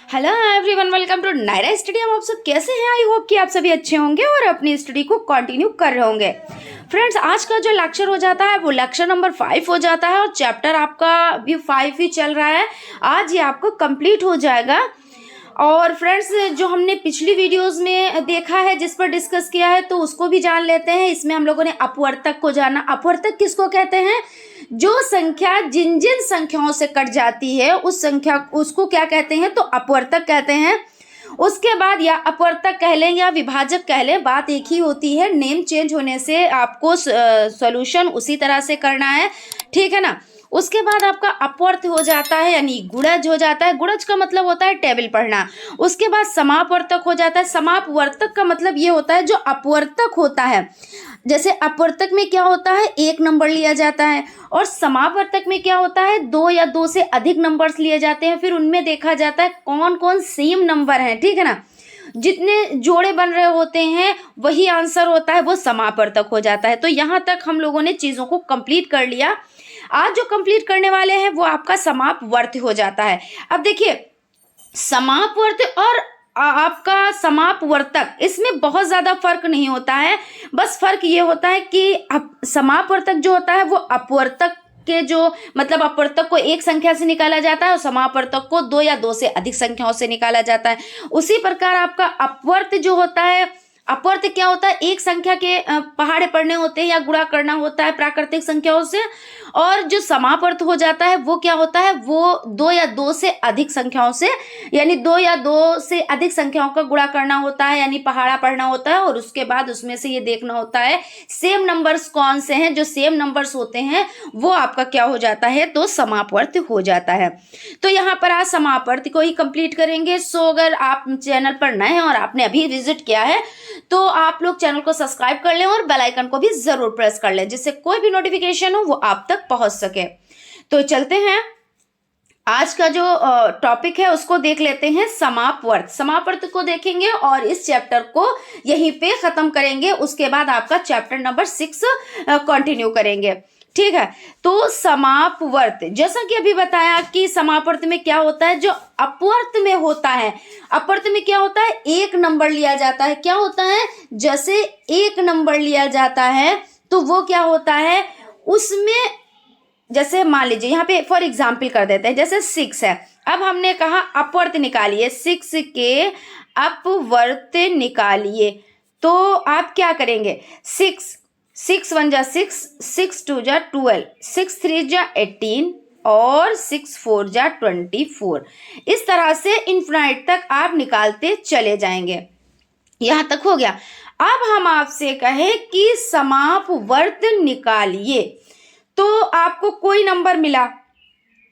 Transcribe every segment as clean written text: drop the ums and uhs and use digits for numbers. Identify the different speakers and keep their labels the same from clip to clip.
Speaker 1: Hello everyone, welcome to Naira study. आप सब कैसे हैं? आई होप कि आप सभी अच्छे होंगे और अपनी स्टडी को कंटिन्यू कर रहे होंगे। फ्रेंड्स, आज का जो लेक्चर हो जाता है वो लेक्चर नंबर 5 हो जाता है और चैप्टर आपका भी 5 ही चल रहा है। आज ये आपको कंप्लीट हो जाएगा। और फ्रेंड्स, जो हमने पिछली वीडियोस में देखा है, जिस पर डिस्कस किया है, तो उसको भी जान लेते हैं। इसमें हम लोगों ने अपवर्तक को जाना। अपवर्तक किसको कहते हैं? जो संख्या जिन जिन संख्याओं से कट जाती है उस संख्या उसको क्या कहते हैं? तो अपवर्तक कहते हैं। उसके बाद या अपवर्तक कह लें या विभाजक कह लें, बात एक ही होती है। नेम चेंज होने से आपको सॉल्यूशन उसी तरह से करना है, ठीक है ना। उसके बाद आपका अपवर्त हो जाता है, यानी गुणज हो जाता है। गुणज का मतलब होता है टेबल पढ़ना। उसके बाद समापवर्तक हो जाता है। समापवर्तक का मतलब ये होता है जो अपवर्तक होता है। जैसे अपवर्तक में क्या होता है, एक नंबर लिया जाता है, और समापवर्तक में क्या होता है, दो या दो से अधिक नंबर्स लिए जाते हैं। फिर उनमें देखा जाता है कौन कौन सेम नंबर हैं, ठीक है ना। जितने जोड़े बन रहे होते हैं वही आंसर होता है, वो समापवर्तक हो जाता है। तो यहाँ तक हम लोगों ने चीज़ों को कंप्लीट कर लिया। आज जो कंप्लीट करने वाले हैं वो आपका समापवर्त हो जाता है। अब देखिए, समापवर्त और आपका समापवर्तक, इसमें बहुत ज़्यादा फर्क नहीं होता है। बस फर्क ये होता है कि समापवर्तक जो होता है वो अपवर्तक के जो मतलब अपवर्तक को एक संख्या से निकाला जाता है और समापवर्तक को दो या दो से अधिक संख्याओं से निकाला जाता है। उसी प्रकार आपका अपवर्त जो होता है, अपवर्त क्या होता है, एक संख्या के पहाड़े पढ़ने होते हैं या गुणा करना होता है प्राकृतिक संख्याओं से। और जो समापवर्त हो जाता है वो क्या होता है, वो दो या दो से अधिक संख्याओं से, यानी दो या दो से अधिक संख्याओं का गुणा करना होता है, यानी पहाड़ा पढ़ना होता है। और उसके बाद उसमें से ये देखना होता है सेम नंबर्स कौन से हैं। जो सेम नंबर्स होते हैं वो आपका क्या हो जाता है, तो समापवर्त हो जाता है। तो यहाँ पर आज समापवर्त को ही कंप्लीट करेंगे। सो अगर आप चैनल पर नए हैं और आपने अभी विजिट किया है तो आप लोग चैनल को सब्सक्राइब कर लें और बेल आइकन को भी जरूर प्रेस कर लें, जिससे कोई भी नोटिफिकेशन हो वो आप तक पहुंच सके। तो चलते हैं, आज का जो टॉपिक है उसको देख लेते हैं। समापवर्त। समापवर्त को देखेंगे और इस चैप्टर को यहीं पे खत्म करेंगे। उसके बाद आपका चैप्टर नंबर 6 कंटिन्यू करेंगे, ठीक है। तो समापवर्त, जैसा कि अभी बताया कि समापवर्त में क्या होता है, जो अपवर्त में होता है, अपवर्त में क्या होता है, एक नंबर लिया जाता है। क्या होता है, जैसे एक नंबर लिया जाता है तो वो क्या होता है, उसमें जैसे मान लीजिए यहाँ पे फॉर एग्जाम्पल कर देते हैं, जैसे 6 है। अब हमने कहा अपवर्त निकालिए, 6 के अपवर्त निकालिए। तो आप क्या करेंगे, 6 1 जा 6, 6 2 जा 12, 6 3 जा 18 और 6 4 जा 24। इस तरह से इन्फिनाइट तक आप निकालते चले जाएंगे। यहां तक हो गया। अब हम आपसे कहें कि समापवर्त निकालिए, तो आपको कोई नंबर मिला,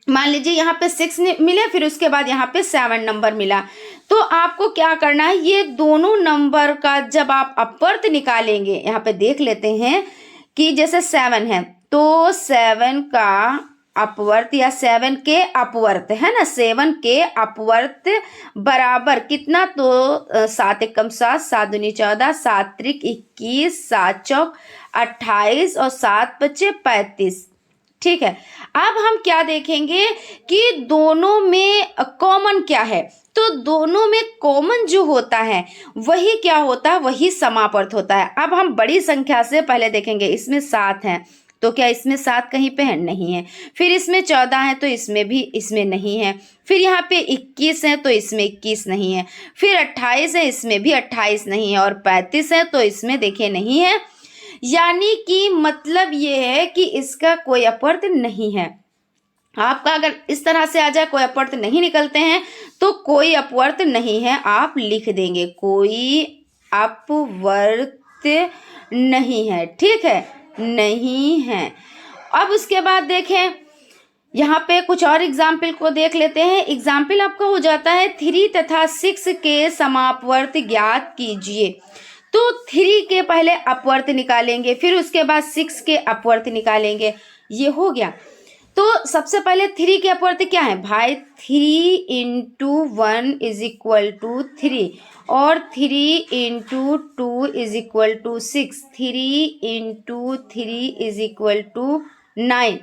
Speaker 1: मान लीजिए यहाँ पे 6 मिले, फिर उसके बाद यहाँ पे 7 नंबर मिला। तो आपको क्या करना है, ये दोनों नंबर का जब आप अपवर्त निकालेंगे, यहाँ पे देख लेते हैं कि जैसे 7 है तो 7 का अपवर्त या 7 के अपवर्त है ना, 7 के अपवर्त बराबर कितना, तो 7 एकम 7, 7 दूनी 14, 7 त्रिक 21, 7 चौक 28 और 7 पचे 35, ठीक है। अब हम क्या देखेंगे कि दोनों में कॉमन क्या है, तो दोनों में कॉमन जो होता है वही क्या होता है, वही समापवर्त होता है। अब हम बड़ी संख्या से पहले देखेंगे, इसमें 7 है तो क्या इसमें 7 कहीं पे है, नहीं है। फिर इसमें 14 है तो इसमें भी, इसमें नहीं है। फिर यहाँ पे 21 है तो इसमें 21 नहीं है। फिर 28 है, इसमें भी 28 नहीं है। और 35 है तो इसमें देखिए नहीं है। यानी कि मतलब ये है कि इसका कोई अपवर्त नहीं है। आपका अगर इस तरह से आ जाए कोई अपवर्त नहीं निकलते हैं तो कोई अपवर्त नहीं है, आप लिख देंगे कोई अपवर्त नहीं है, ठीक है, नहीं है। अब उसके बाद देखें, यहाँ पे कुछ और एग्जाम्पल को देख लेते हैं। एग्जाम्पल आपका हो जाता है 3 तथा 6 के समापवर्त ज्ञात कीजिए। तो 3 के पहले अपवर्त निकालेंगे, फिर उसके बाद 6 के अपवर्त निकालेंगे। ये हो गया। तो सबसे पहले 3 के अपवर्त क्या है भाई, 3 इंटू 1 इज इक्वल टू 3 और 3 into 2 is equal to 6, 3 into 3 is equal to 9।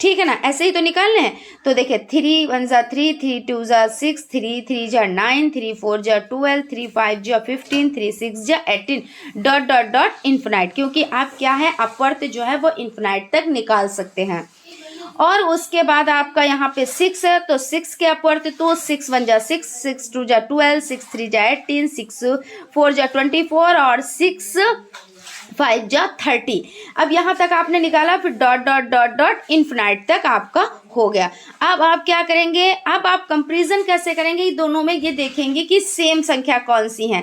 Speaker 1: ठीक है ना, ऐसे ही तो निकालने हैं। तो देखिए 3 1 जा 3, 3 2 जा 6, 3 3 जा 9, 3 4 जा 12, 3 5 जा 15, 3 6 जा 18 डॉट डॉट डॉट इन्फिनाइट, क्योंकि आप क्या है अपवर्त जो है वो इन्फिनाइट तक निकाल सकते हैं। और उसके बाद आपका यहाँ पे 6 है, तो 6 के अपवर्त तो 6 1 जा 6, 6 2 जा 12, 6 3 जा 18, 6 4 जा 24 और 6 5 जा 30। अब यहाँ तक आपने निकाला, फिर dot dot dot dot infinite तक आपका हो गया। अब आप क्या करेंगे, अब आप कंपैरिजन कैसे करेंगे ये दोनों में, ये देखेंगे कि सेम संख्या कौन सी है।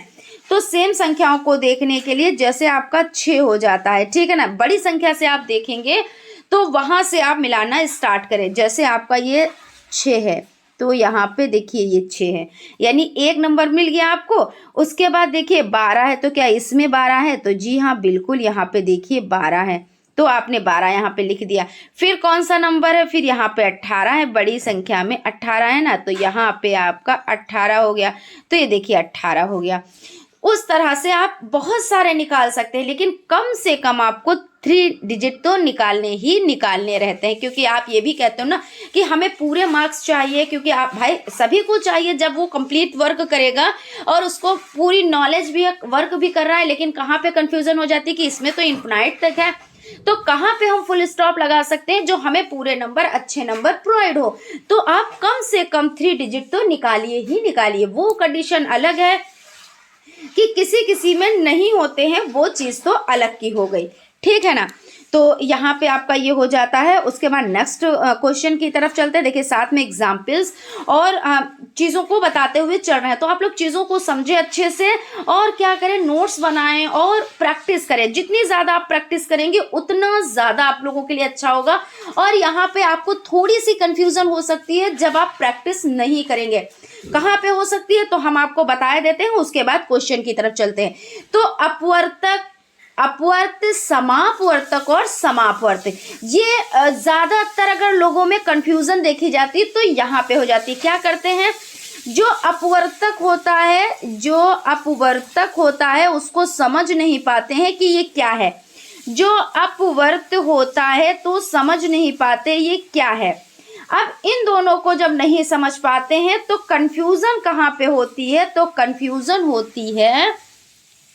Speaker 1: तो सेम संख्याओं को देखने के लिए जैसे आपका 6 हो जाता है, ठीक है ना, बड़ी संख्या से आप देखेंगे तो वहां से आप मिलाना स्टार्ट करें। जैसे आपका ये 6 है तो यहाँ पे देखिए ये 6 है, यानी 1 नंबर मिल गया आपको। उसके बाद देखिए 12 है, तो क्या इसमें 12 है, तो जी हाँ बिल्कुल यहाँ पे देखिए 12 है, तो आपने 12 यहाँ पे लिख दिया। फिर कौन सा नंबर है, फिर यहाँ पे 18 है, बड़ी संख्या में 18 है ना, तो यहाँ पे आपका 18 हो गया, तो ये देखिए 18 हो गया। उस तरह से आप बहुत सारे निकाल सकते हैं, लेकिन कम से कम आपको 3 डिजिट तो निकालने ही निकालने रहते हैं, क्योंकि आप ये भी कहते हो ना कि हमें पूरे मार्क्स चाहिए, क्योंकि आप भाई सभी को चाहिए जब वो कंप्लीट वर्क करेगा और उसको पूरी नॉलेज भी वर्क भी कर रहा है, लेकिन कहाँ पे कंफ्यूजन हो जाती है कि इसमें तो इन्फिनाइट तक है, तो कहाँ पे हम फुल स्टॉप लगा सकते हैं जो हमें पूरे नंबर अच्छे नंबर प्रोवाइड हो। तो आप कम से कम 3 डिजिट तो निकालिए ही निकालिए। वो कंडीशन अलग है कि किसी किसी में नहीं होते हैं, वो चीज़ तो अलग की हो गई, ठीक है ना। तो यहाँ पे आपका ये हो जाता है। उसके बाद नेक्स्ट क्वेश्चन की तरफ चलते हैं। देखिए साथ में एग्जाम्पल्स और चीज़ों को बताते हुए चल रहे हैं, तो आप लोग चीज़ों को समझे अच्छे से और क्या करें, नोट्स बनाएं और प्रैक्टिस करें। जितनी ज़्यादा आप प्रैक्टिस करेंगे उतना ज़्यादा आप लोगों के लिए अच्छा होगा। और यहाँ पे आपको थोड़ी सी कन्फ्यूज़न हो सकती है जब आप प्रैक्टिस नहीं करेंगे। कहाँ पे हो सकती है तो हम आपको बता देते हैं, उसके बाद क्वेश्चन की तरफ चलते हैं। तो अपवर्तक, अपवर्त, समापवर्तक और समापवर्त, ये ज्यादातर अगर लोगों में कंफ्यूजन देखी जाती है तो यहाँ पे हो जाती है। क्या करते हैं, जो अपवर्तक होता है, जो अपवर्तक होता है उसको समझ नहीं पाते हैं कि ये क्या है। जो अपवर्त होता है तो समझ नहीं पाते ये क्या है। अब इन दोनों को जब नहीं समझ पाते हैं तो कंफ्यूजन कहाँ पे होती है, तो कंफ्यूजन होती है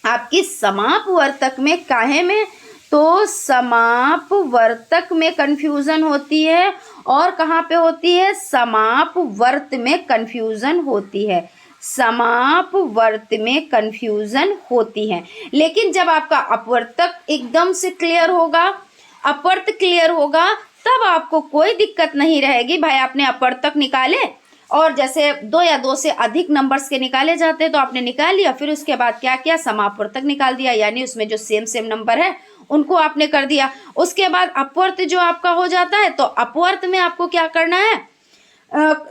Speaker 1: आपकी समापवर्तक में। काहे में, तो समापवर्तक में कंफ्यूजन होती है। और कहाँ पे होती है, समापवर्त में कंफ्यूजन होती है। समापवर्त में कंफ्यूजन होती है। लेकिन जब आपका अपवर्तक एकदम से क्लियर होगा, अपवर्त क्लियर होगा, तब आपको कोई दिक्कत नहीं रहेगी। भाई आपने अपवर्तक निकाले और जैसे 2 या 2 से अधिक नंबर्स के निकाले जाते हैं तो आपने निकाल लिया, फिर उसके बाद क्या किया, समापवर्तक निकाल दिया, यानी उसमें जो सेम नंबर है उनको आपने कर दिया। उसके बाद अपवर्त जो आपका हो जाता है, तो अपवर्त में आपको क्या करना है,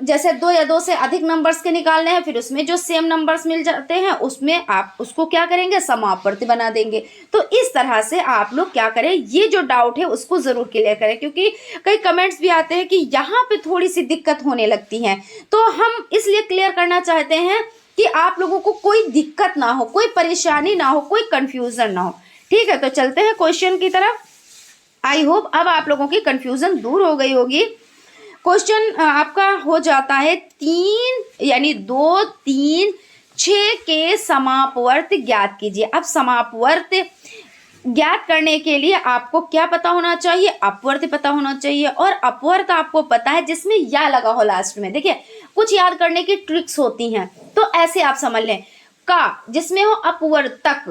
Speaker 1: जैसे 2 या 2 से अधिक नंबर्स के निकालने हैं, फिर उसमें जो सेम नंबर्स मिल जाते हैं उसमें आप उसको क्या करेंगे, समापवर्त बना देंगे। तो इस तरह से आप लोग क्या करें, ये जो डाउट है उसको जरूर क्लियर करें, क्योंकि कई कमेंट्स भी आते हैं कि यहाँ पे थोड़ी सी दिक्कत होने लगती है। तो हम इसलिए क्लियर करना चाहते हैं कि आप लोगों को कोई दिक्कत ना हो, कोई परेशानी ना हो, कोई कंफ्यूजन ना हो। ठीक है, तो चलते हैं क्वेश्चन की तरफ। आई होप अब आप लोगों की कंफ्यूजन दूर हो गई होगी। क्वेश्चन आपका हो जाता है 3 यानी 2 3 6 के समापवर्त ज्ञात कीजिए। अब समापवर्त ज्ञात करने के लिए आपको क्या पता होना चाहिए, अपवर्त पता होना चाहिए। और अपवर्त आपको पता है जिसमें या लगा हो लास्ट में। देखिए कुछ याद करने की ट्रिक्स होती हैं, तो ऐसे आप समझ लें, का जिसमें हो अपवर्तक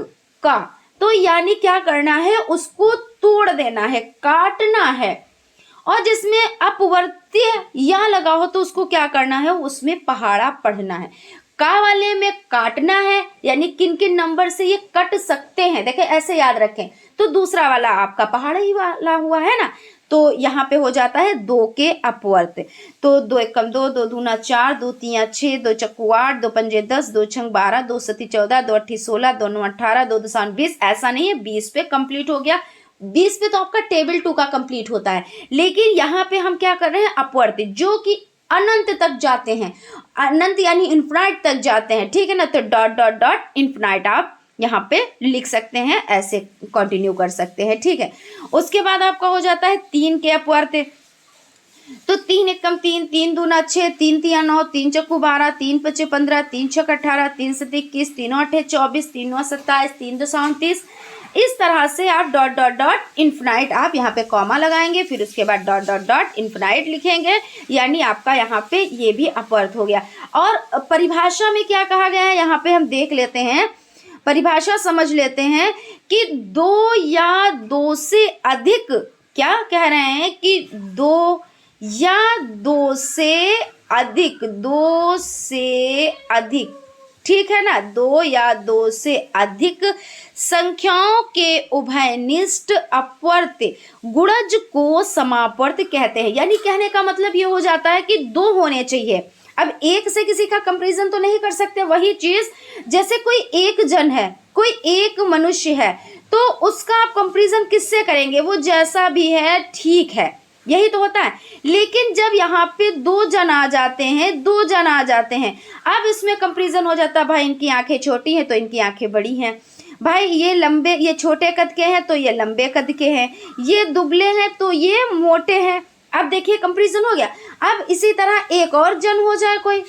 Speaker 1: का, तो यानी क्या करना है, उसको तोड़ देना है, काटना है। और जिसमें अपवर्त्य या लगा हो तो उसको क्या करना है, उसमें पहाड़ा पढ़ना है। का वाले में काटना है, यानी किन किन नंबर से ये कट सकते हैं, देखें ऐसे याद रखें। तो दूसरा वाला आपका पहाड़ा ही वाला हुआ है ना, तो यहाँ पे हो जाता है 2 के अपवर्त। तो 2 एकम 2, 2 दूना 4, 2 तिया 6, 2 चक्कू 8, 2 पंजे 10, 2 छंग 12, 2 सती 14, 2 अट्ठी 16, 2 9 18, 2 दसान 20। ऐसा नहीं है 20 पे कंप्लीट हो गया, 20 पे तो आपका टेबल 2 का कंप्लीट होता है। लेकिन यहाँ पे हम क्या कर रहे हैं, अपवर्त जो कि अनंत तक जाते हैं, अनंत यानी इन्फिनाइट तक जाते हैं। ठीक है ना, तो डॉट डॉट डॉट इन्फिनाइट आप यहाँ पे लिख सकते हैं, ऐसे कंटिन्यू कर सकते हैं। ठीक है, उसके बाद आपका हो जाता है 3 के अपवर्त। तो 3 एकम 3, 3 दूना 6, 3 तिया 9, 3 चक्कू 12, 3 पचे 15, 3 छक 18, 3 सत 21, 3 अठे 24, 3 नौ 27, 3 दो 29। इस तरह से आप डॉट डॉट डॉट इन्फिनाइट, आप यहाँ पे कॉमा लगाएंगे, फिर उसके बाद डॉट डॉट डॉट इन्फिनाइट लिखेंगे, यानी आपका यहाँ पे ये भी अपवर्त हो गया। और परिभाषा में क्या कहा गया है यहाँ पे हम देख लेते हैं, परिभाषा समझ लेते हैं कि 2 या 2 से अधिक, क्या कह रहे हैं कि 2 या 2 से अधिक, 2 से अधिक, ठीक है ना, 2 या 2 से अधिक संख्याओं के उभयनिष्ठ अपवर्त गुणज को समापवर्त कहते हैं। यानी कहने का मतलब ये हो जाता है कि 2 होने चाहिए। अब एक से किसी का कंपैरिजन तो नहीं कर सकते, वही चीज जैसे कोई एक जन है, कोई एक मनुष्य है, तो उसका आप कंपैरिजन किससे करेंगे, वो जैसा भी है ठीक है, यही तो होता है। लेकिन जब यहाँ पे 2 जन आ जाते हैं, 2 जन आ जाते हैं, अब इसमें कंपैरिजन हो जाता है, भाई इनकी आंखें छोटी हैं तो इनकी आंखें बड़ी हैं, भाई ये लंबे, ये छोटे कद के हैं तो ये लंबे कद के हैं, ये दुबले हैं तो ये मोटे हैं। अब देखिए कंपैरिजन हो गया। अब इसी तरह एक और जन हो जाए कोई,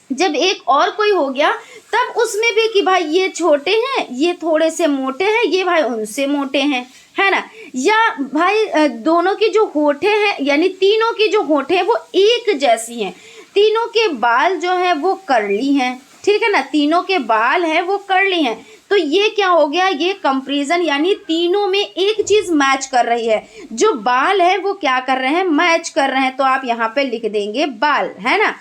Speaker 1: जब एक और कोई हो गया तब उसमें भी कि भाई ये छोटे हैं, ये थोड़े से मोटे हैं, ये भाई उनसे मोटे हैं, है ना, या भाई दोनों की जो होठें हैं, यानी तीनों की जो होठें हैं वो एक जैसी हैं, तीनों के बाल जो है वो कर्ली हैं, ठीक है ना, तीनों के बाल हैं वो कर्ली हैं। तो ये क्या हो गया, ये कंपैरिजन, यानी तीनों में एक चीज मैच कर रही है, जो बाल है वो क्या कर रहे हैं, मैच कर रहे हैं, तो आप यहाँ पे लिख देंगे बाल, है ना।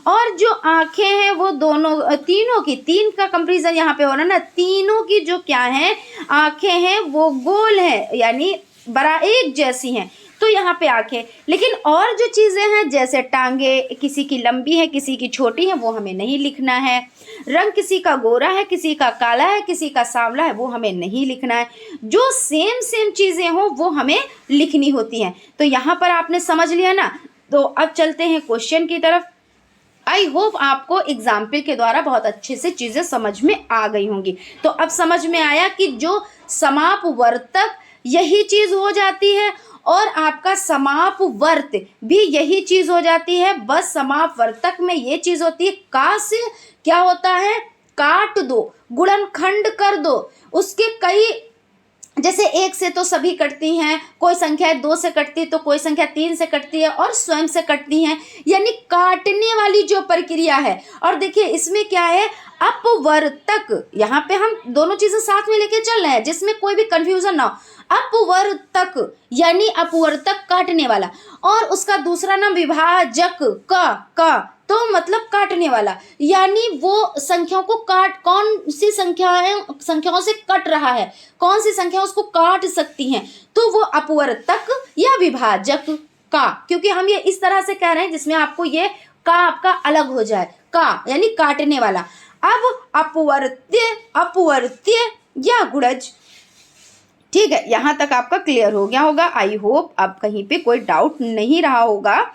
Speaker 1: और जो आंखें हैं वो दोनों, तीनों की, 3 का कंपैरिजन यहाँ पे हो रहा है ना, तीनों की जो क्या है आंखें हैं वो गोल हैं, यानी बड़ा एक जैसी हैं, तो यहाँ पे आंखें। लेकिन और जो चीज़ें हैं जैसे टांगे, किसी की लंबी है किसी की छोटी है, वो हमें नहीं लिखना है। रंग किसी का गोरा है किसी का काला है किसी का सांवला है, वो हमें नहीं लिखना है। जो सेम सेम चीज़ें हों वो हमें लिखनी होती हैं। तो यहाँ पर आपने समझ लिया ना। तो अब चलते हैं क्वेश्चन की तरफ। आई होप आपको एग्जाम्पल के द्वारा बहुत अच्छे से चीज़ें समझ में आ गई होंगी। तो अब समझ में आया कि जो समापवर्तक यही चीज़ हो जाती है और आपका समापवर्त भी यही चीज़ हो जाती है, बस समापवर्तक में ये चीज़ होती है, का से क्या होता है, काट दो, गुणनखंड कर दो, उसके कई, जैसे 1 से तो सभी कटती हैं, कोई संख्या 2 से कटती है तो कोई संख्या 3 से कटती है और स्वयं से कटती हैं, यानी काटने वाली जो प्रक्रिया है। और देखिए इसमें क्या है, अपवर्तक, यहाँ पे हम दोनों चीजें साथ में लेके चल रहे हैं जिसमें कोई भी कंफ्यूजन ना हो। अपवर्तक यानी अपवर्तक काटने वाला, और उसका दूसरा नाम विभाजक का तो मतलब काटने वाला, यानी वो संख्याओं को काट, कौन सी संख्याओं से कट रहा है, कौन सी संख्या उसको काट सकती हैं, तो वो अपवर्तक या विभाजक का, क्योंकि हम ये इस तरह से कह रहे हैं जिसमें आपको ये का आपका अलग हो जाए, का यानी काटने वाला। अब अपवर्त्य या गुणज, ठीक है, यहाँ तक आपका क्लियर हो गया होगा। आई होप अब कहीं पे कोई डाउट नहीं रहा होगा।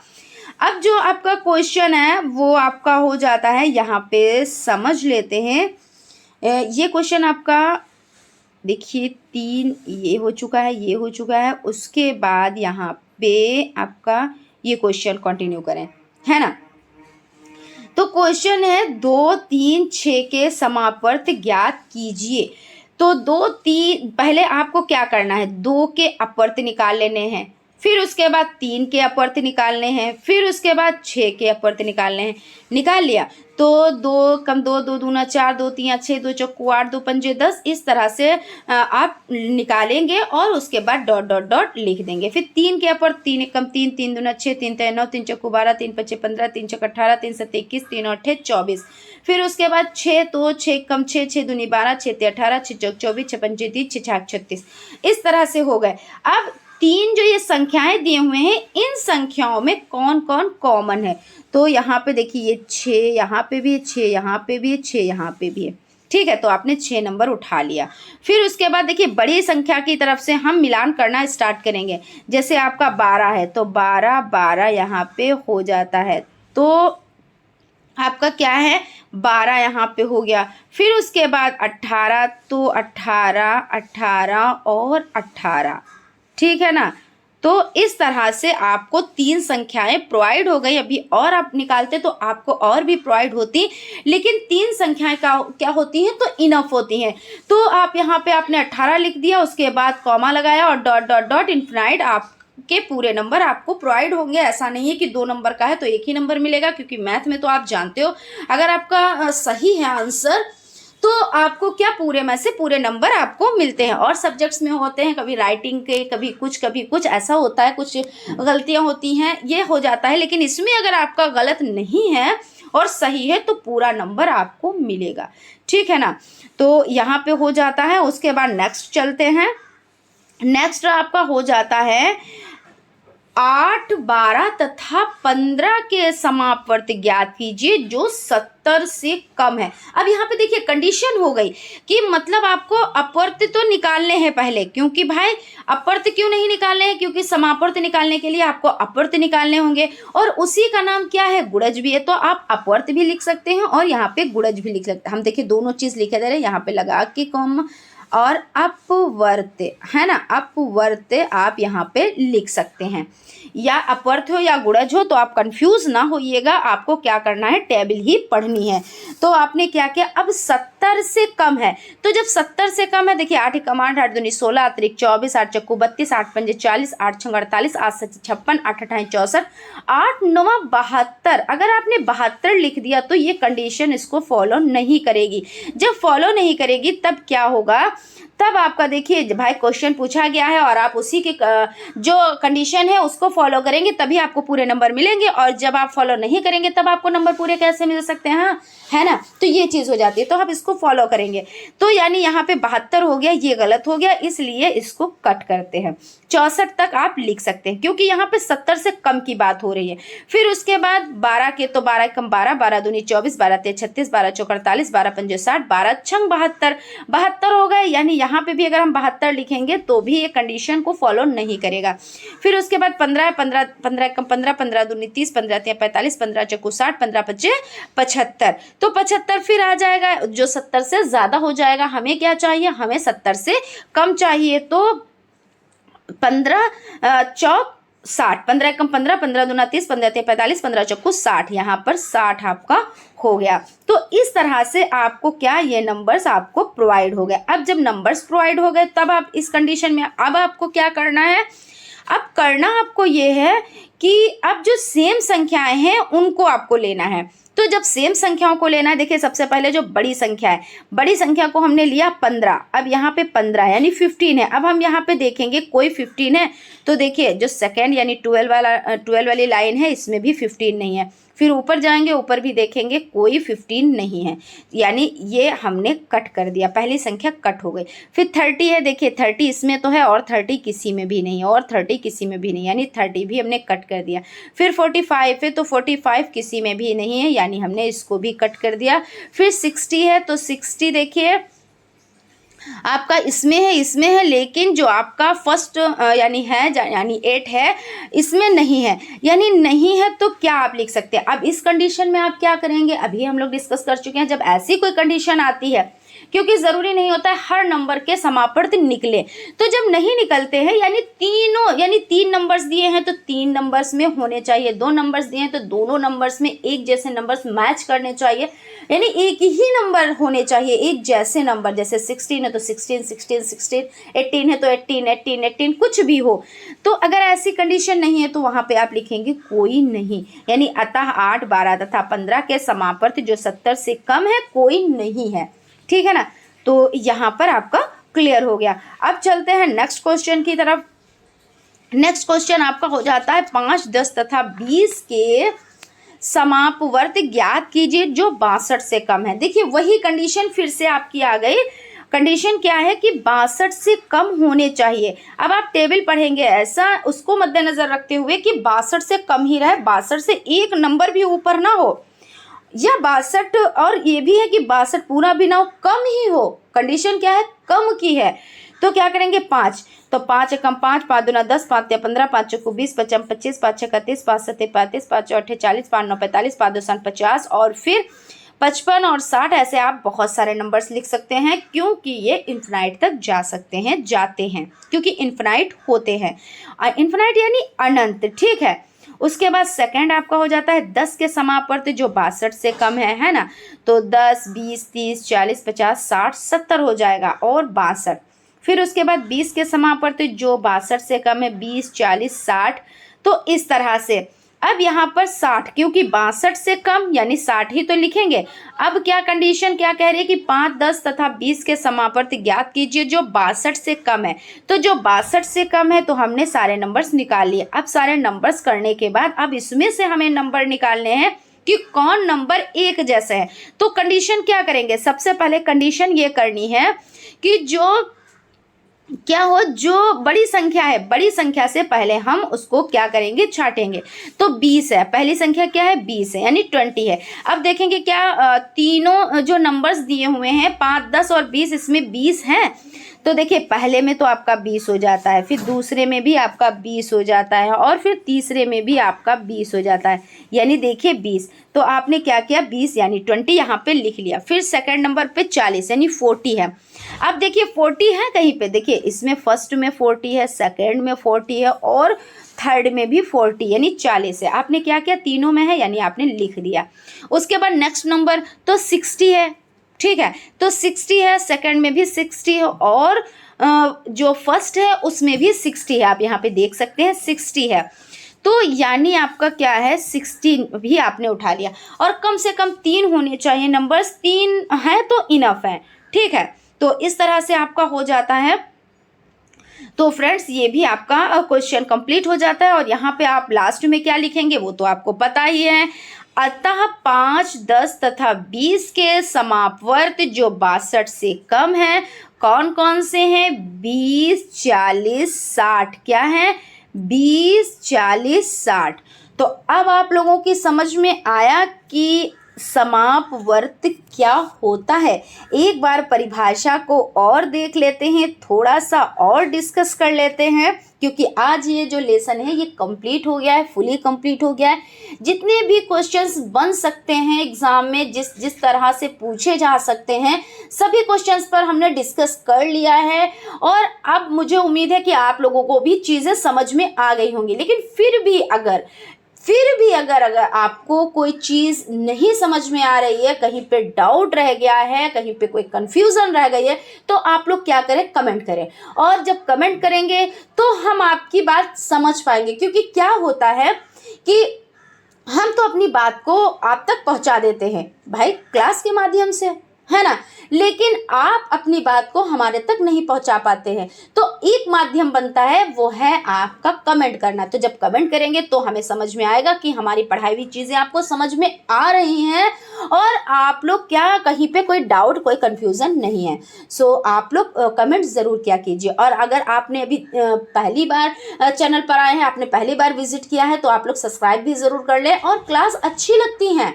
Speaker 1: अब जो आपका क्वेश्चन है वो आपका हो जाता है, यहाँ पे समझ लेते हैं। ये क्वेश्चन आपका देखिए 3 ये हो चुका है, ये हो चुका है, उसके बाद यहाँ पे आपका ये क्वेश्चन कंटिन्यू करें, है ना। तो क्वेश्चन है 2, 3, 6 के समापवर्त ज्ञात कीजिए। तो 2, 3 पहले आपको क्या करना है, 2 के अपवर्त निकाल लेने हैं, फिर उसके बाद 3 के अपवर्त निकालने हैं, फिर उसके बाद 6 के अपवर्त निकालने हैं। निकाल लिया तो 2 कम 2, 2 दूना 4, 2 3 6, 2 चौको 8, 2 पंजे 10, इस तरह से आप निकालेंगे और उसके बाद डॉट डॉट डॉट लिख देंगे। फिर 3 के अपवर्त, 3 कम 3, 3 दूना 6, 3 3 9, 3 चौको 12, 3 पचे 15, 3 छक 18, 3 सत 21, 3 अठे 24। फिर उसके बाद 6 तो 6 कम 6, 6 दूनी 12, 6 ते 18, 6 चौक 24, 6 पंजे 30, 6 छाक 36, इस तरह से हो गए। अब 3 जो ये संख्याएं दिए हुए हैं, इन संख्याओं में कौन कौन कॉमन है, तो यहाँ पे देखिए ये 6 यहाँ पे भी है, 6 यहाँ पे भी है, 6 यहाँ पे भी है, ठीक है। तो आपने 6 नंबर उठा लिया। फिर उसके बाद देखिए बड़ी संख्या की तरफ से हम मिलान करना स्टार्ट करेंगे। जैसे आपका 12 है तो 12 12 यहाँ पे हो जाता है, तो आपका क्या है 12 यहाँ पे हो गया। फिर उसके बाद 18 तो 18 18 और 18, ठीक है ना। तो इस तरह से आपको 3 संख्याएं प्रोवाइड हो गई। अभी और आप निकालते तो आपको और भी प्रोवाइड होती, लेकिन 3 संख्याएं क्या होती हैं तो इनफ होती हैं। तो आप यहाँ पे आपने 18 लिख दिया, उसके बाद कॉमा लगाया और डॉट डॉट डॉट इनफिनाइट आपके पूरे नंबर आपको प्रोवाइड होंगे। ऐसा नहीं है कि 2 नंबर का है तो एक ही नंबर मिलेगा, क्योंकि मैथ में तो आप जानते हो अगर आपका सही है आंसर तो आपको क्या पूरे में से पूरे नंबर आपको मिलते हैं। और सब्जेक्ट्स में होते हैं कभी राइटिंग के, कभी कुछ ऐसा होता है, कुछ गलतियां होती हैं, ये हो जाता है। लेकिन इसमें अगर आपका गलत नहीं है और सही है तो पूरा नंबर आपको मिलेगा, ठीक है ना। तो यहाँ पे हो जाता है। उसके बाद नेक्स्ट चलते हैं। नेक्स्ट आपका हो जाता है 8, 12 तथा 15 के समापवर्त ज्ञात कीजिए जो 70 से कम है। अब यहाँ पे देखिए कंडीशन हो गई कि मतलब आपको अपवर्त तो निकालने हैं पहले, क्योंकि भाई अपवर्त क्यों नहीं निकालने हैं, क्योंकि समापवर्त निकालने के लिए आपको अपवर्त निकालने होंगे और उसी का नाम क्या है, गुणज भी है। तो आप अपवर्त भी लिख सकते हैं और यहाँ पे गुणज भी लिख सकते हैं। हम देखिए दोनों चीज लिखे दे रहे हैं, यहाँ पे लगा के कॉमा और अपवर्त है ना, अपवर्त आप यहाँ पे लिख सकते हैं। या अपवर्त हो या गुणज हो तो आप कंफ्यूज ना होइएगा, आपको क्या करना है टेबल ही पढ़नी है। तो आपने क्या किया, अब 70 से कम है तो जब 70 से कम है देखिए 8 कम 8 8 दूनी 16 अतिरिक्त 24 8 चक्कू 32 8 पंजे 40 8 छंग 48 8 सच 56 8 अठाई 64 8 9 72। अगर आपने 72 लिख दिया तो ये कंडीशन इसको फॉलो नहीं करेगी। जब फॉलो नहीं करेगी तब क्या होगा, तब आपका देखिए भाई क्वेश्चन पूछा गया है और आप उसी के जो कंडीशन है उसको फॉलो करेंगे तभी आपको पूरे नंबर मिलेंगे, और जब आप फॉलो नहीं करेंगे तब आपको नंबर पूरे कैसे मिल सकते हैं, है ना। तो ये चीज़ हो जाती है, तो आप इसको फॉलो करेंगे। तो यानी यहाँ पे 72 हो गया, ये गलत हो गया, इसलिए इसको कट करते हैं। 64 तक आप लिख सकते हैं क्योंकि यहाँ पे 70 से कम की बात हो रही है। फिर उसके बाद 12 के तो 12 कम 12 12 दूनी 24 12 तेज 36 12 चौक 48 12 पंजे 60 12 छंग 72 हो गए। यानी यहाँ पे भी अगर हम 72 लिखेंगे तो भी ये कंडीशन को फॉलो नहीं करेगा। फिर उसके बाद 15 15 15 कम 15 15 दूनी 30 15 तेज 45 15 चक्कू 60 15 पच्चे 75। तो 75 फिर आ जाएगा जो 70 से ज़्यादा हो जाएगा। हमें क्या चाहिए, हमें 70 से कम चाहिए। तो 15 चौक 60 15 कम 15 15 दूना 30 15 तेज 45 15 चक्कू 60। यहाँ पर 60 आपका हो गया। तो इस तरह से आपको क्या ये नंबर्स आपको प्रोवाइड हो गए। अब जब नंबर्स प्रोवाइड हो गए तब आप इस कंडीशन में अब आपको क्या करना है, अब करना आपको ये है कि अब जो सेम संख्याएं हैं उनको आपको लेना है। तो जब सेम संख्याओं को लेना है, देखिए सबसे पहले जो बड़ी संख्या है, बड़ी संख्या को हमने लिया 15। अब यहाँ पे 15 यानी 15 है। अब हम यहाँ पे देखेंगे कोई 15 है तो देखिए जो सेकेंड यानी 12 वाली लाइन है इसमें भी 15 नहीं है। फिर ऊपर जाएंगे, ऊपर भी देखेंगे कोई 15 नहीं है, यानी ये हमने कट कर दिया, पहली संख्या कट हो गई। फिर 30 है, देखिए 30 इसमें तो है और 30 किसी में भी नहीं है और 30 किसी में भी नहीं, यानी 30 भी हमने कट कर दिया। फिर 45 है तो 45 किसी में भी नहीं है, यानी हमने इसको भी कट कर दिया। फिर 60 है तो 60 देखिए आपका इसमें है लेकिन जो आपका फर्स्ट यानी 8 है इसमें नहीं है, यानी नहीं है। तो क्या आप लिख सकते हैं, अब इस कंडीशन में आप क्या करेंगे, अभी हम लोग डिस्कस कर चुके हैं। जब ऐसी कोई कंडीशन आती है, क्योंकि ज़रूरी नहीं होता है हर नंबर के समापवर्त निकले, तो जब नहीं निकलते हैं यानी 3 नंबर्स दिए हैं तो 3 नंबर्स में होने चाहिए, 2 नंबर्स दिए हैं तो दोनों नंबर्स में एक जैसे नंबर्स मैच करने चाहिए, यानी एक ही नंबर होने चाहिए, एक जैसे नंबर। जैसे 16 है तो 16 16 16, 18 है तो 18 18 18, कुछ भी हो। तो अगर ऐसी कंडीशन नहीं है तो वहाँ पे आप लिखेंगे कोई नहीं, यानी अतः 8 12 तथा 15 के समापवर्त जो 70 से कम है कोई नहीं है, ठीक है ना। तो यहाँ पर आपका क्लियर हो गया। अब चलते हैं नेक्स्ट क्वेश्चन की तरफ। नेक्स्ट क्वेश्चन आपका हो जाता है 5 10 तथा 20 के समापवर्त ज्ञात कीजिए जो 62 से कम है। देखिए वही कंडीशन फिर से आपकी आ गई। कंडीशन क्या है कि 62 से कम होने चाहिए। अब आप टेबल पढ़ेंगे ऐसा, उसको मद्देनजर रखते हुए कि 62 से कम ही रहे, 62 से एक नंबर भी ऊपर ना हो, या 62 और ये भी है कि 62 पूरा भी ना हो, कम ही हो। कंडीशन क्या है, कम की है। तो क्या करेंगे 5, तो 5 कम 5 5 दूना 10 5 या 15 5 चौको 20 5 25 5 6 31 5 7 35 5 8 40 5 9 45 5 2 50 और फिर 55 और 60 ऐसे आप बहुत सारे नंबर्स लिख सकते हैं, क्योंकि ये इन्फिनाइट तक जा सकते हैं, जाते हैं, क्योंकि इन्फिनाइट होते हैं। इन्फिनाइट यानी अनंत, ठीक है। उसके बाद सेकंड आपका हो जाता है 10 के समापवर्त जो 62 से कम है ना, तो 10, 20, 30, 40, 50, 60, 70 हो जाएगा और 62। फिर उसके बाद 20 के समापवर्त जो 62 से कम है, 20, 40, 60, तो इस तरह से। अब यहाँ पर 60, क्योंकि 62 से कम यानी 60 ही तो लिखेंगे। अब क्या कंडीशन क्या कह रही है कि 5, 10 तथा 20 के समापवर्त ज्ञात कीजिए जो 62 से कम है। तो जो 62 से कम है तो हमने सारे नंबर्स निकाल लिए। अब सारे नंबर्स करने के बाद अब इसमें से हमें नंबर निकालने हैं कि कौन नंबर एक जैसे है। तो कंडीशन क्या करेंगे, सबसे पहले कंडीशन ये करनी है कि जो क्या हो, जो बड़ी संख्या है, बड़ी संख्या से पहले हम उसको क्या करेंगे, छाटेंगे। तो 20 है, पहली संख्या क्या है, 20 है यानी 20 है। अब देखेंगे क्या तीनों जो नंबर्स दिए हुए हैं 5, 10 और 20, इसमें 20 हैं। तो देखिए पहले में तो आपका 20 हो जाता है, फिर दूसरे में भी आपका 20 हो जाता है और फिर तीसरे में भी आपका 20 हो जाता है, यानी देखिए 20। तो आपने क्या किया, 20 यानी 20 यहाँ पे लिख लिया। फिर सेकंड नंबर पे 40 यानी 40 है। अब देखिए 40 है कहीं पे, देखिए इसमें फर्स्ट में 40 है, सेकंड में 40 है और थर्ड में भी 40 यानी 40 है। आपने क्या किया, तीनों में है यानी आपने लिख दिया। उसके बाद नेक्स्ट नंबर तो 60 है, ठीक है। तो 60 है, सेकंड में भी 60 है और जो फर्स्ट है उसमें भी 60 है। आप यहाँ पे देख सकते हैं 60 है। तो यानी आपका क्या है, 16 भी आपने उठा लिया। और कम से कम 3 होने चाहिए नंबर्स, 3 है तो इनफ है, ठीक है। तो इस तरह से आपका हो जाता है। तो फ्रेंड्स ये भी आपका क्वेश्चन कंप्लीट हो जाता है। और यहाँ पे आप लास्ट में क्या लिखेंगे वो तो आपको पता ही है। अतः 5, 10 तथा 20 के समापवर्त जो 62 से कम है, कौन कौन से हैं, 20, 40, 60। क्या है, 20, 40, 60। तो अब आप लोगों की समझ में आया कि समापवर्त क्या होता है। एक बार परिभाषा को और देख लेते हैं, थोड़ा सा और डिस्कस कर लेते हैं, क्योंकि आज ये जो लेसन है ये कंप्लीट हो गया है, फुली कंप्लीट हो गया है। जितने भी क्वेश्चंस बन सकते हैं एग्जाम में, जिस तरह से पूछे जा सकते हैं, सभी क्वेश्चंस पर हमने डिस्कस कर लिया है। और अब मुझे उम्मीद है कि आप लोगों को भी चीज़ें समझ में आ गई होंगी। लेकिन फिर भी अगर आपको कोई चीज़ नहीं समझ में आ रही है, कहीं पे डाउट रह गया है, कहीं पे कोई कंफ्यूजन रह गई है, तो आप लोग क्या करें, कमेंट करें। और जब कमेंट करेंगे तो हम आपकी बात समझ पाएंगे। क्योंकि क्या होता है कि हम तो अपनी बात को आप तक पहुंचा देते हैं भाई क्लास के माध्यम से, है ना, लेकिन आप अपनी बात को हमारे तक नहीं पहुंचा पाते हैं। तो एक माध्यम बनता है, वो है आपका कमेंट करना। तो जब कमेंट करेंगे तो हमें समझ में आएगा कि हमारी पढ़ाई हुई चीज़ें आपको समझ में आ रही हैं और आप लोग क्या कहीं पे कोई डाउट, कोई कंफ्यूजन नहीं है। सो आप लोग कमेंट ज़रूर किया कीजिए। और अगर आपने अभी पहली बार चैनल पर आए हैं, आपने पहली बार विजिट किया है, तो आप लोग सब्सक्राइब भी ज़रूर कर लें। और क्लास अच्छी लगती हैं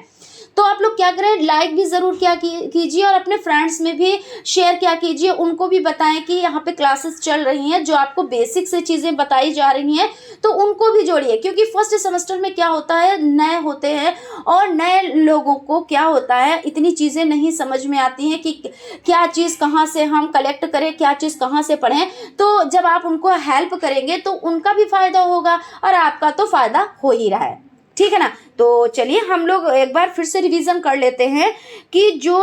Speaker 1: तो आप लोग क्या करें, लाइक भी ज़रूर क्या कीजिए और अपने फ्रेंड्स में भी शेयर क्या कीजिए। उनको भी बताएं कि यहाँ पे क्लासेस चल रही हैं, जो आपको बेसिक से चीज़ें बताई जा रही हैं, तो उनको भी जोड़िए। क्योंकि फर्स्ट सेमेस्टर में क्या होता है, नए होते हैं और नए लोगों को क्या होता है, इतनी चीज़ें नहीं समझ में आती हैं कि क्या चीज़ कहाँ से हम कलेक्ट करें, क्या चीज़ कहाँ से पढ़ें। तो जब आप उनको हेल्प करेंगे तो उनका भी फ़ायदा होगा और आपका तो फ़ायदा हो ही रहा है, ठीक है ना। तो चलिए हम लोग एक बार फिर से रिवीजन कर लेते हैं कि जो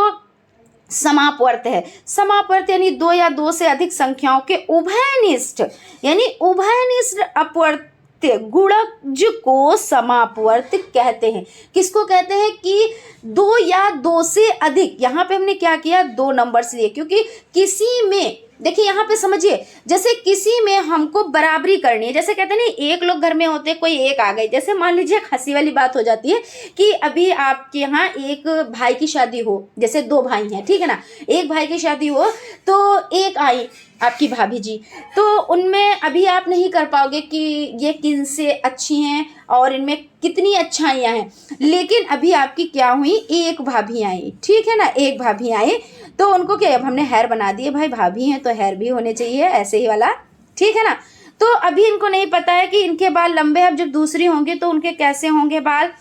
Speaker 1: समापवर्त है, समापवर्त यानी 2 या 2 से अधिक संख्याओं के उभयनिष्ठ यानी उभयनिष्ठ अपवर्त गुणज को समापवर्त कहते हैं। किसको कहते हैं कि 2 या 2 से अधिक। यहाँ पे हमने क्या किया, 2 नंबर्स लिए, क्योंकि किसी में देखिए यहाँ पे समझिए, जैसे किसी में हमको बराबरी करनी है। जैसे कहते हैं ना, एक लोग घर में होते, कोई एक आ गए। जैसे मान लीजिए हंसी वाली बात हो जाती है कि अभी आपके यहाँ एक भाई की शादी हो, जैसे 2 भाई हैं, ठीक है ना, एक भाई की शादी हो तो एक आई आपकी भाभी जी, तो उनमें अभी आप नहीं कर पाओगे कि ये किन से अच्छी हैं और इनमें कितनी अच्छाइयाँ हैं। लेकिन अभी आपकी क्या हुई, एक भाभी आई, ठीक है ना, एक भाभी आई, तो उनको क्या, अब हमने हेयर बना दिए, भाई भाभी हैं तो हेयर भी होने चाहिए ऐसे ही वाला, ठीक है ना। तो अभी इनको नहीं पता है कि इनके बाल लंबे हैं, अब जब दूसरी होंगे तो उनके कैसे होंगे बाल,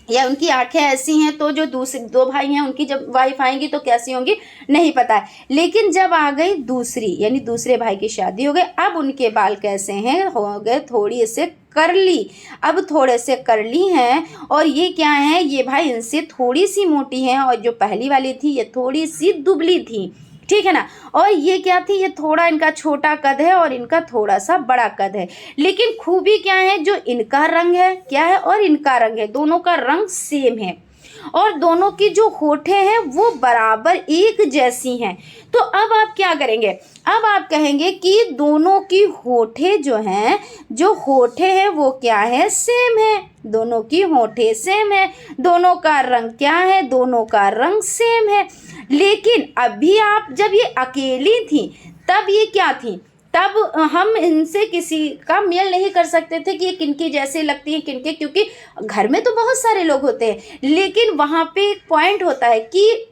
Speaker 1: या उनकी आंखें ऐसी हैं, तो जो दूसरे दो भाई हैं उनकी जब वाइफ आएंगी तो कैसी होंगी नहीं पता है। लेकिन जब आ गई दूसरी, यानी दूसरे भाई की शादी हो गई, अब उनके बाल कैसे हैं, हो गए थोड़ी से करली। अब थोड़े से करली हैं, और ये क्या है, ये भाई इनसे थोड़ी सी मोटी हैं, और जो पहली वाली थी ये थोड़ी सी दुबली थी, ठीक है ना। और ये क्या थी, ये थोड़ा इनका छोटा कद है और इनका थोड़ा सा बड़ा कद है। लेकिन खूबी क्या है, जो इनका रंग है क्या है और इनका रंग है, दोनों का रंग सेम है, और दोनों की जो होठें हैं वो बराबर एक जैसी हैं। तो अब आप क्या करेंगे, अब आप कहेंगे कि दोनों की होठें जो हैं, जो होठें हैं वो क्या है, सेम है, दोनों की होठें सेम है, दोनों का रंग क्या है, दोनों का रंग सेम है। लेकिन अभी आप जब ये अकेली थी तब ये क्या थी, तब हम इनसे किसी का मेल नहीं कर सकते थे कि ये किनकी जैसे लगती है किनके, क्योंकि घर में तो बहुत सारे लोग होते हैं, लेकिन वहाँ पे एक पॉइंट होता है कि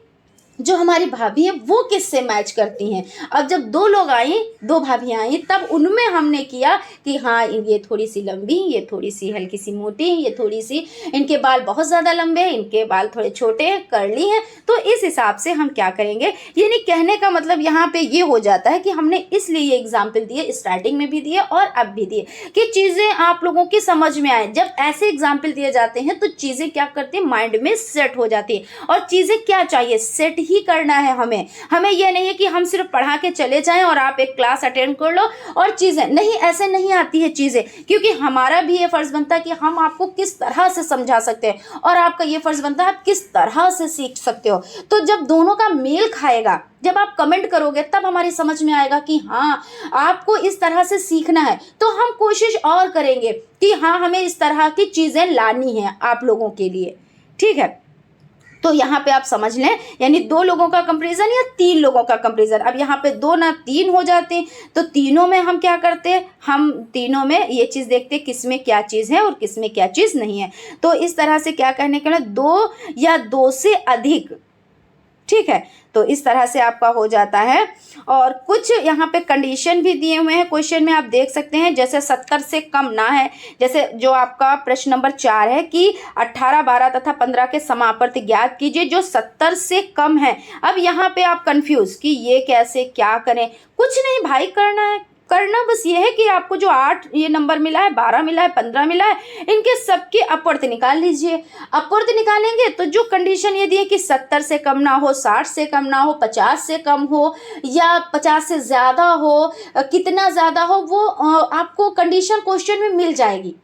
Speaker 1: जो हमारी भाभी है वो किससे मैच करती हैं। अब जब दो लोग आई, दो भाभी आई, तब उनमें हमने किया कि हाँ ये थोड़ी सी लंबी, ये थोड़ी सी हल्की सी मोटी, ये थोड़ी सी, इनके बाल बहुत ज़्यादा लंबे हैं, इनके बाल थोड़े छोटे हैं, कर्ली हैं। तो इस हिसाब से हम क्या करेंगे, यानी कहने का मतलब यहाँ पे ये हो जाता है कि हमने इसलिए ये एग्जाम्पल दिए, स्टार्टिंग में भी दिए और अब भी दिए, कि चीज़ें आप लोगों की समझ में आए। जब ऐसे एग्जाम्पल दिए जाते हैं तो चीज़ें क्या करती हैं, माइंड में सेट हो जाती है। और चीज़ें क्या चाहिए, सेट ही करना है हमें यह नहीं है कि हम सिर्फ पढ़ा के चले जाएं और आप एक क्लास अटेंड कर लो और चीज़ें नहीं, ऐसे नहीं आती है चीज़ें, क्योंकि हमारा भी ये फ़र्ज़ बनता है कि हम आपको किस तरह से समझा सकते हैं, और आपका ये फ़र्ज़ बनता है आप किस तरह से सीख सकते हो। तो जब दोनों का मेल खाएगा, जब आप कमेंट करोगे तब हमारी समझ में आएगा कि हाँ आपको इस तरह से सीखना है, तो हम कोशिश और करेंगे कि हाँ हमें इस तरह की चीज़ें लानी है आप लोगों के लिए, ठीक है। तो यहाँ पे आप समझ लें, यानी दो लोगों का कंपैरिजन या तीन लोगों का कंपैरिजन। अब यहाँ पे दो ना तीन हो जाते हैं, तो तीनों में हम क्या करते हैं, हम तीनों में ये चीज़ देखते हैं किस में क्या चीज़ है और किस में क्या चीज़ नहीं है। तो इस तरह से क्या कहने के लिए, दो या दो से अधिक, ठीक है। तो इस तरह से आपका हो जाता है। और कुछ यहाँ पे कंडीशन भी दिए हुए हैं क्वेश्चन में, आप देख सकते हैं, जैसे 70 से कम ना है, जैसे जो आपका प्रश्न नंबर 4 है कि 18, 12 तथा 15 के समापर्त ज्ञात कीजिए जो 70 से कम है। अब यहाँ पे आप कंफ्यूज कि ये कैसे क्या करें, कुछ नहीं भाई करना बस ये है कि आपको जो 8 ये नंबर मिला है, 12 मिला है, 15 मिला है, इनके सबके अपवर्त निकाल लीजिए। अपवर्त निकालेंगे तो जो कंडीशन ये दी है कि 70 से कम ना हो, 60 से कम ना हो, 50 से कम हो या 50 से ज़्यादा हो, कितना ज़्यादा हो, वो आपको कंडीशन क्वेश्चन में मिल जाएगी,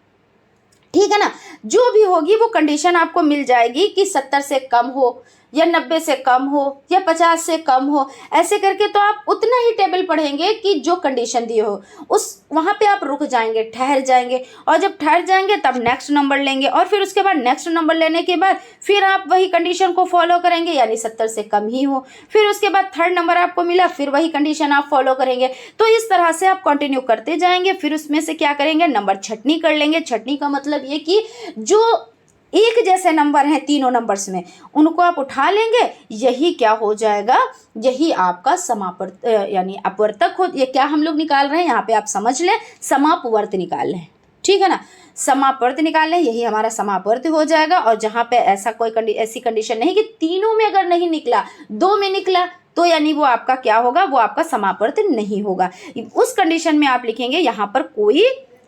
Speaker 1: ठीक है ना। जो भी होगी वो कंडीशन आपको मिल जाएगी कि 70 से कम हो या 90 से कम हो या 50 से कम हो, ऐसे करके तो आप उतना ही टेबल पढ़ेंगे कि जो कंडीशन दी हो उस वहाँ पे आप रुक जाएंगे, ठहर जाएंगे, और जब ठहर जाएंगे तब नेक्स्ट नंबर लेंगे, और फिर उसके बाद नेक्स्ट नंबर लेने के बाद फिर आप वही कंडीशन को फॉलो करेंगे, यानी 70 से कम ही हो। फिर उसके बाद थर्ड नंबर आपको मिला, फिर वही कंडीशन आप फॉलो करेंगे। तो इस तरह से आप कंटिन्यू करते जाएंगे। फिर उसमें से क्या करेंगे, नंबर छटनी कर लेंगे। छटनी का मतलब ये कि जो एक जैसे नंबर हैं तीनों नंबर्स में, उनको आप उठा लेंगे, यही क्या हो जाएगा, यही आपका समापर्त यानी अपवर्तक हो। ये क्या हम लोग निकाल रहे हैं यहाँ पे आप समझ लें, समापवर्त निकाल लें, ठीक है ना। समापवर्त निकाल लें, यही हमारा समापवर्त हो जाएगा। और जहाँ पे ऐसा कोई ऐसी कंडीशन नहीं कि तीनों में अगर नहीं निकला, दो में निकला, तो यानी वो आपका क्या होगा, वो आपका समापवर्त नहीं होगा। उस कंडीशन में आप लिखेंगे यहाँ पर कोई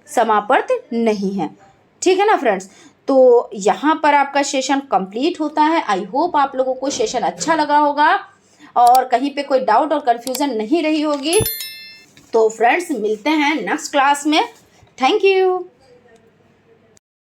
Speaker 1: समापवर्त नहीं है, ठीक है ना फ्रेंड्स। तो यहाँ पर आपका सेशन कंप्लीट होता है। आई होप आप लोगों को सेशन अच्छा लगा होगा और कहीं पे कोई डाउट और कन्फ्यूज़न नहीं रही होगी। तो फ्रेंड्स मिलते हैं नेक्स्ट क्लास में। Thank you.